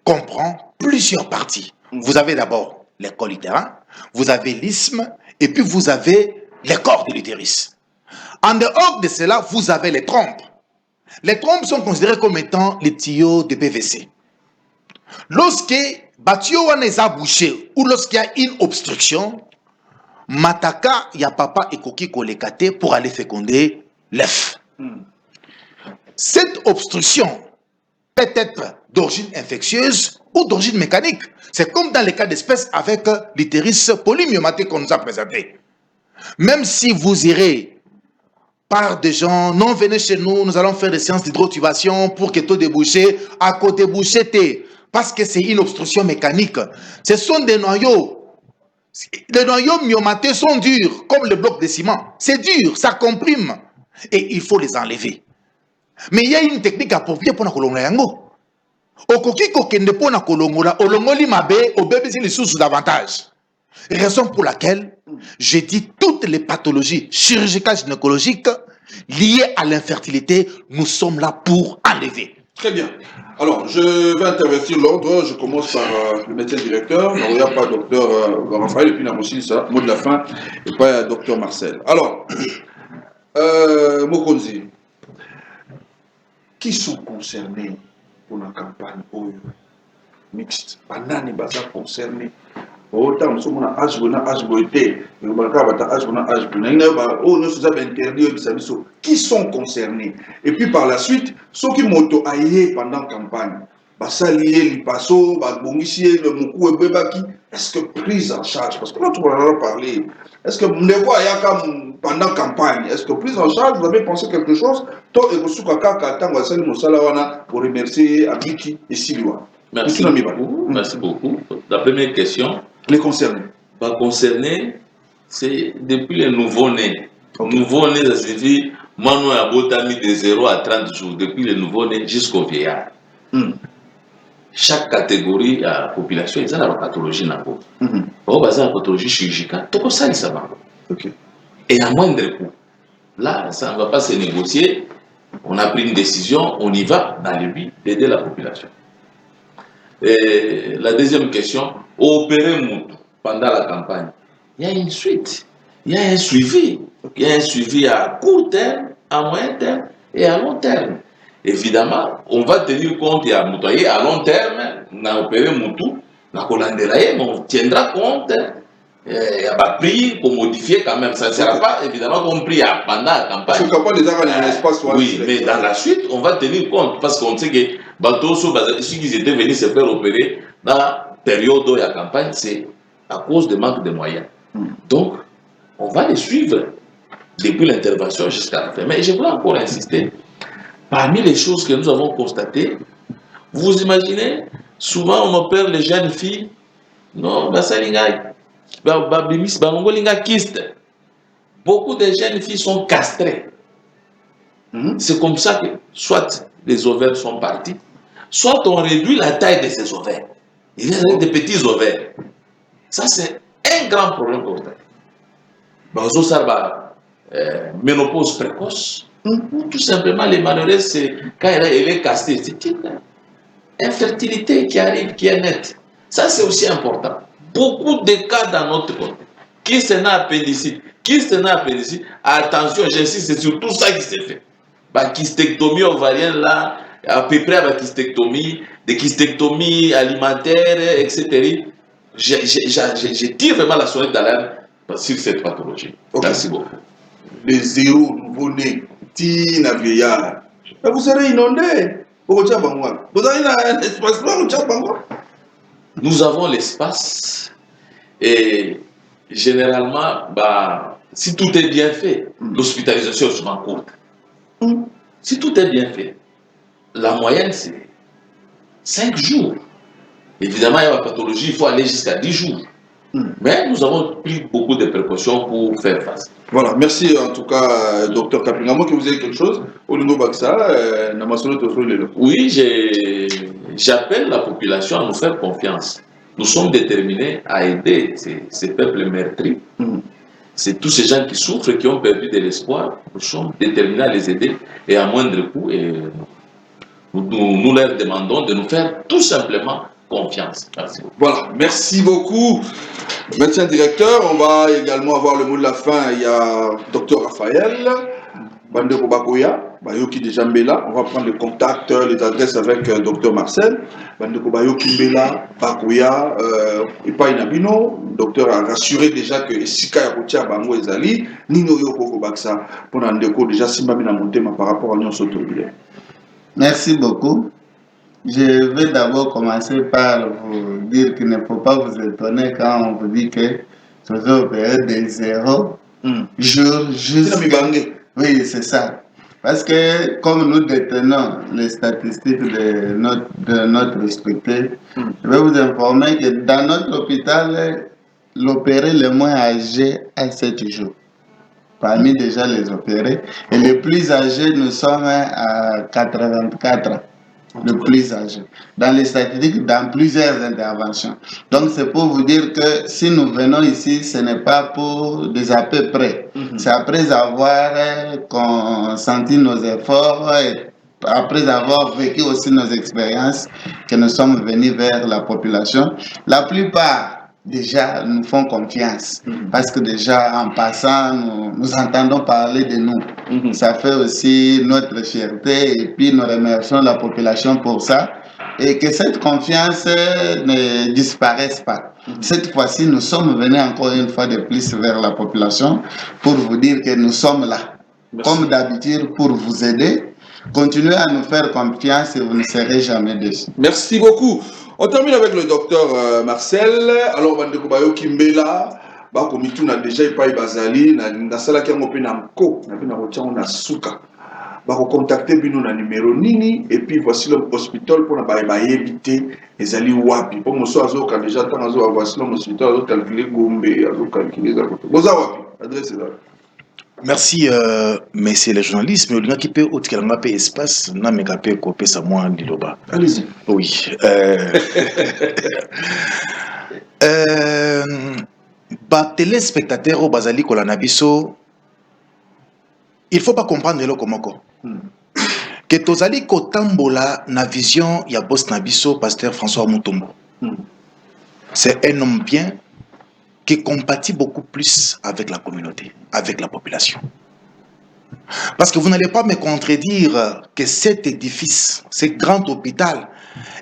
comprend plusieurs parties. Vous avez d'abord le col utérin, vous avez l'isthme, et puis vous avez le corps de l'utérus. En dehors de cela, vous avez les trompes. Les trompes sont considérées comme étant les tuyaux de PVC. Lorsque batio est bouché ou lorsqu'il y a une obstruction, mataka ya papa et koki kolekate pour aller féconder l'œuf. Cette obstruction peut être d'origine infectieuse ou d'origine mécanique. C'est comme dans les cas d'espèce avec l'utérus polymyomatique qu'on nous a présenté. Même si vous irez par des gens, non, venez chez nous, nous allons faire des séances d'hydrotubation pour que tout débouche, à côté bouché, parce que c'est une obstruction mécanique. Ce sont des noyaux. Les noyaux myomatés sont durs, comme le bloc de ciment. C'est dur, ça comprime. Et il faut les enlever. Mais il y a une technique appropriée pour la kolongo. Okoki kokende pour la kolongola, olongoli mabe, obébé les sous davantage. Raison pour laquelle je dis toutes les pathologies chirurgicales gynécologiques liées à l'infertilité, nous sommes là pour enlever. Très bien. Alors, je vais intervertir l'ordre. Je commence par le médecin directeur. Il n'y a pas docteur Raphaël, et puis aussi ça, mot de la fin, et pas docteur Marcel. Alors, Mokonzi, qui sont concernés pour la campagne OU mixte? Banani baza concernés. Autant nous sommes à qui sont concernés. Et puis par la suite, ceux qui m'ont aillé pendant la campagne, est-ce que prise en charge? Parce que là, tu vas parler. Est-ce que pendant la campagne, est-ce que prise en charge, vous avez pensé quelque chose? Pour remercier Abiki et Siliwa. Merci beaucoup. Merci beaucoup. La première question. Les concernés. Pas concernés, c'est depuis les nouveau-nés. Okay. Nouveau-nés, ça signifie Mano Abotami de 0 à 30 jours, depuis les nouveau-nés jusqu'au vieillard. Chaque catégorie de la population, ils ont la pathologie. Ils ont la pathologie chirurgicale. Tout ça, ils savent. Et à moindre coût. Là, ça ne va pas se négocier. On a pris une décision, on y va dans le but d'aider la population. Et la deuxième question, opérer Moutou pendant la campagne. Il y a une suite, il y a un suivi. Il y a un suivi à court terme, à moyen terme et à long terme. Évidemment, on va tenir compte à Moutou. À long terme, on a opéré Moutou, mais on tiendra compte. Il y a pas prix pour modifier quand même. Ça ne sera pas évidemment compris pendant la campagne. Oui, mais dans la suite, on va tenir compte parce qu'on sait que ceux qui étaient venus se faire opérer dans la période où il y a campagne, c'est à cause de manque de moyens. Donc, on va les suivre depuis l'intervention jusqu'à la fin. Mais je voulais encore insister. Parmi les choses que nous avons constatées, vous imaginez, souvent on opère les jeunes filles. Non, beaucoup de jeunes filles sont castrées. C'est comme ça que soit les ovaires sont partis, soit on réduit la taille de ces ovaires. Il y a des petits ovaires. Ça, c'est un grand problème pour vous. Ça va ménopause précoce. Ou tout simplement, les malheureuses, c'est quand elle est castée, c'est une infertilité qui arrive, qui est nette. Ça, c'est aussi important. Beaucoup de cas dans notre côté. Qui se n'a appendicite? Attention, j'insiste, c'est surtout ça qui s'est fait. La kystectomie ovarienne, là, à peu près la kystectomie, des kystectomies alimentaires, etc. Je tire vraiment la sonnette d'alarme sur cette pathologie. Okay. Merci beaucoup. Les zéros nouveau-nés, tina vieillard, vous serez inondés. Vous avez un espace là, nous avons l'espace et généralement, si tout est bien fait, l'hospitalisation est souvent courte. Si tout est bien fait, la moyenne c'est 5 jours. Évidemment, il y a la pathologie, il faut aller jusqu'à 10 jours. Mais nous avons pris beaucoup de précautions pour faire face. Voilà, merci en tout cas, docteur Kapingamo, que vous avez quelque chose au niveau Baksa, Oui, j'appelle la population à nous faire confiance. Nous sommes déterminés à aider ces peuples meurtris. C'est tous ces gens qui souffrent, qui ont perdu de l'espoir. Nous sommes déterminés à les aider et à moindre coût. Et nous leur demandons de nous faire tout simplement confiance. Merci beaucoup. Voilà, merci beaucoup. Médecin directeur, on va également avoir le mot de la fin. Il y a docteur Raphaël, Bandeko Bakoya, Bayoki de Jambela. On va prendre le contact, les adresses avec docteur Marcel. Bandeko Bayoki Mbela, Bakoya, Ipa Inabino. Docteur a rassuré déjà que Sika Yakotia Bango Ezali, Nino Yoko Baksa, pour Nandeko déjà Simbamina Montema par rapport à l'Union Sotobilé. Merci beaucoup. Je vais d'abord commencer par vous dire qu'il ne faut pas vous étonner quand on vous dit que vous avez opéré des zéros jour jusqu'à... Oui, c'est ça. Parce que comme nous détenons les statistiques de notre structure, je vais vous informer que dans notre hôpital, l'opéré le moins âgé a 7 jours. Parmi déjà les opérés. Et les plus âgés, nous sommes à 84 ans. Le plus âgé. Dans les statistiques, dans plusieurs interventions. Donc, c'est pour vous dire que si nous venons ici, ce n'est pas pour des à peu près. C'est après avoir consenti nos efforts et après avoir vécu aussi nos expériences que nous sommes venus vers la population. La plupart, déjà, nous font confiance. Parce que déjà, en passant, nous entendons parler de nous. Ça fait aussi notre fierté et puis nous remercions la population pour ça. Et que cette confiance ne disparaisse pas. Cette fois-ci, nous sommes venus encore une fois de plus vers la population pour vous dire que nous sommes là. Merci. Comme d'habitude, pour vous aider. Continuez à nous faire confiance et vous ne serez jamais déçus. Merci beaucoup. On termine avec le docteur Marcel. Alors, Bandeko Bayo Kimbela, Bakomitu n'a déjà pas Bazali, n'a sala qui a mopé na mko, n'a bien retiré na souka. Bako contacter bino na numéro nini et puis voici l'hospital pour na ba éviter les ali wapi. Pour mo so azo ka déjà tant azo voici l'hospital azo calculer gombe, azo calculer za koto. Boza wapi? Adresse là. Merci, messieurs les journalistes, mais on a qui peut autre qu'elle n'a pas espace, n'a pas pu copier ça moi en Liloba. Allez-y. Oui. Téléspectateurs au Bazali Kolanabiso, il ne faut pas comprendre le comment. Que Tozali Kotambola na vision ya boss Nabiso, pasteur François Mutombo. C'est un homme bien qui compatit beaucoup plus avec la communauté, avec la population. Parce que vous n'allez pas me contredire que cet édifice, ce grand hôpital,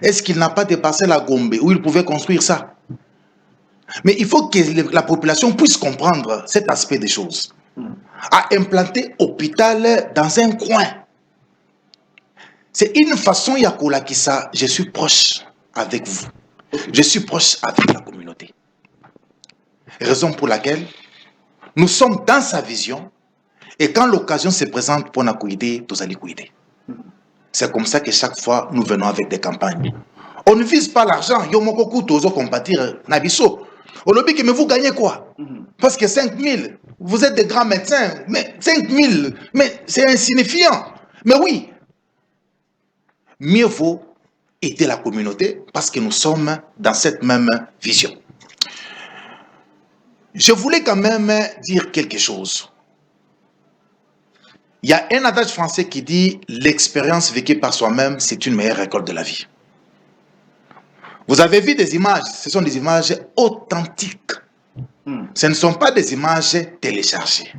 est-ce qu'il n'a pas dépassé la Gombe où il pouvait construire ça? Mais il faut que la population puisse comprendre cet aspect des choses. À implanter hôpital dans un coin, c'est une façon, Yakola Kissa, je suis proche avec vous. Je suis proche avec la communauté. Raison pour laquelle nous sommes dans sa vision et quand l'occasion se présente pour nous cuider, nous allons cuider. C'est comme ça que chaque fois nous venons avec des campagnes. On ne vise pas l'argent. Yomokoku tozo compatir nabiso. On le dit que mais vous gagnez quoi? Parce que 5 000, vous êtes des grands médecins, mais 5 000, mais c'est insignifiant. Mais oui, mieux vaut aider la communauté parce que nous sommes dans cette même vision. Je voulais quand même dire quelque chose. Il y a un adage français qui dit « L'expérience vécue par soi-même, c'est une meilleure école de la vie ». Vous avez vu des images, ce sont des images authentiques. Ce ne sont pas des images téléchargées.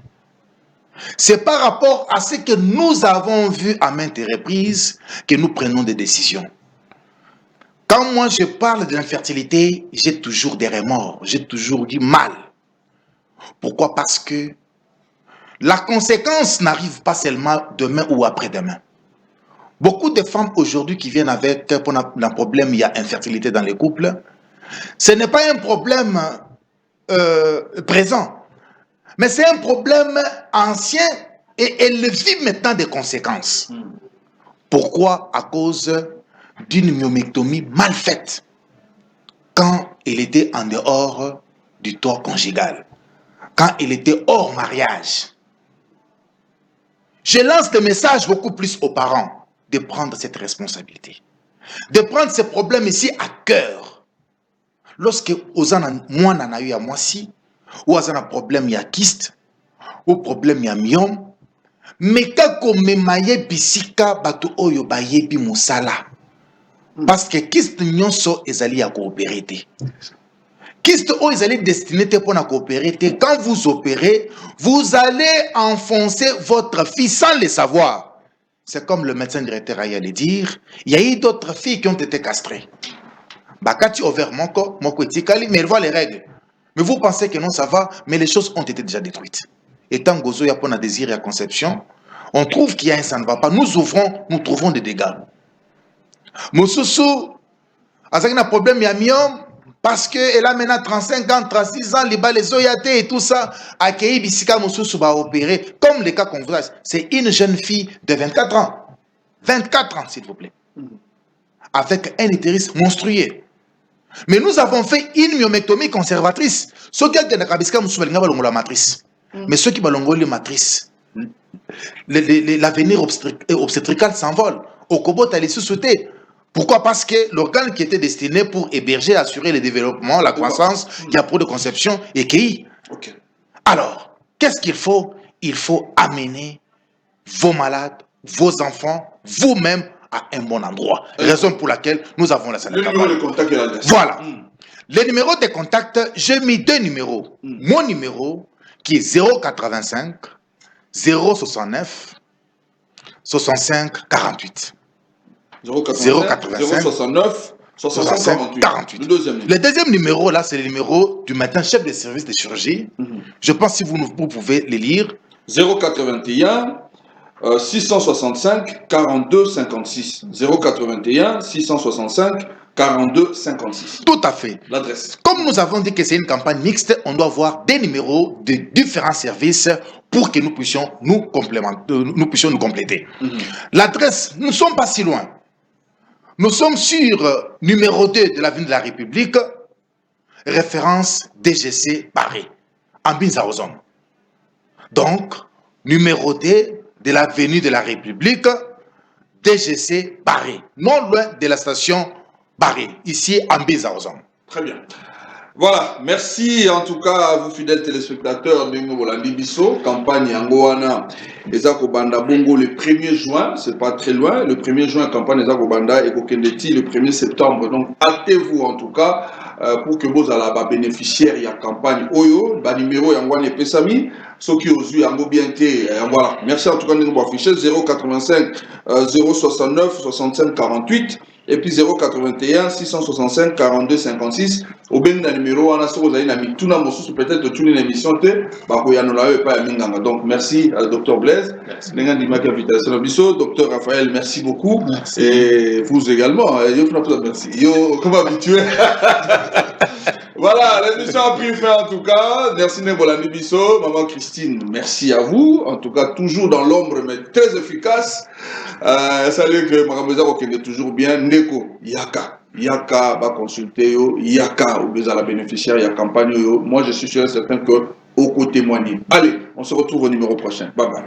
C'est par rapport à ce que nous avons vu à maintes reprises que nous prenons des décisions. Quand moi je parle de l'infertilité, j'ai toujours des remords, j'ai toujours du mal. Pourquoi? Parce que la conséquence n'arrive pas seulement demain ou après-demain. Beaucoup de femmes aujourd'hui qui viennent avec pour un problème, il y a infertilité dans les couples. Ce n'est pas un problème présent, mais c'est un problème ancien et elle vit maintenant des conséquences. Pourquoi? À cause d'une myomectomie mal faite quand elle était en dehors du toit conjugal, quand elle était hors mariage. Je lance des messages beaucoup plus aux parents de prendre cette responsabilité, de prendre ces problèmes ici à cœur. Lorsque moi n'en a eu à moi si, ou à un problème il y a kyste, ou problème il y a myome, mais quand me maye bisika bato oyo bayebi musala, parce que kyste nyonso ezali à coopérer. Kyste oyo ezali destiné pour coopérer. Quand vous opérez, vous allez enfoncer votre fille sans le savoir. C'est comme le médecin directeur a le dire, il y a eu d'autres filles qui ont été castrées. Bakati ouvert moko etikali, mais elle voit les règles. Mais vous pensez que non, ça va, mais les choses ont été déjà détruites. Et tant gozo ya pona désir et conception, on trouve qu'il y a un ça ne va pas. Nous ouvrons, nous trouvons des dégâts. Moussousou, avec un problème, il y a myome, parce qu'elle a maintenant 35 ans, 36 ans, les oyate et tout ça, accueilli Bissika Moussousou va opérer, comme les cas qu'on voit. C'est une jeune fille de 24 ans. 24 ans, s'il vous plaît. Avec un utérus monstrueux. Mais nous avons fait une myomectomie conservatrice. Ceux qui ont été la matrice. Mais ceux qui ont la matrice, l'avenir obstétrical s'envole. Au Kobo, tu as les sous-sautés. Pourquoi? Parce que l'organe qui était destiné pour héberger, assurer le développement, la croissance, il y a pour de conception et qui. Alors, qu'est-ce qu'il faut? Il faut amener vos malades, vos enfants, vous-même à un bon endroit. Raison pour laquelle nous avons la salle de numéro de contact et l'adresse. Voilà. Les numéros de contact, j'ai mis deux numéros. Mon numéro qui est 085 069 65 48. 085 069 65 48. Le deuxième numéro, là, c'est le numéro du médecin chef de service de chirurgie. Je pense que vous pouvez le lire. 081 665 42 56. 081 665 42 56. Tout à fait. L'adresse. Comme nous avons dit que c'est une campagne mixte, on doit avoir des numéros de différents services pour que nous puissions nous compléter. L'adresse, nous ne sommes pas si loin. Nous sommes sur numéro 2 de l'avenue de la République, référence DGC Paris, en Binzaozon. Donc, numéro 2 de l'avenue de la République, DGC Paris, non loin de la station Paris, ici en Binzaozon. Très bien. Voilà, merci en tout cas à vous fidèles téléspectateurs de Bolandi Bisso, campagne Yangoana, Ezako Banda Bongo le 1er juin, c'est pas très loin, le 1er juin, campagne Ezako Banda et Kokendeti le 1er septembre, donc hâtez-vous en tout cas pour que vous allez bénéficier de la campagne Oyo, le numéro Yangoana et Pesami, ceux qui ont eu Yango bien voilà, merci en tout cas de nous afficher 085 069 65 48. Et puis 081 665 42 56 au ben na numéro on a sur na mituna mosusu peut-être toute une émission te ba ko yanola e pa ya minganga. Donc merci à Dr Blaise nenga di maki invitation biso Dr Raphaël, merci beaucoup. Merci. Et vous également yo merci yo comme habitué. Voilà, l'émission a pris fin en tout cas. Merci Bolandi Bisso, maman Christine, merci à vous. En tout cas, toujours dans l'ombre, mais très efficace. Salut que Maramouza est toujours bien. Neko, Yaka, va consulter, Yaka, ou bien la bénéficiaire, il y a campagne. Moi, je suis sûr et certain que au côté témoigner. Allez, on se retrouve au numéro prochain. Bye bye.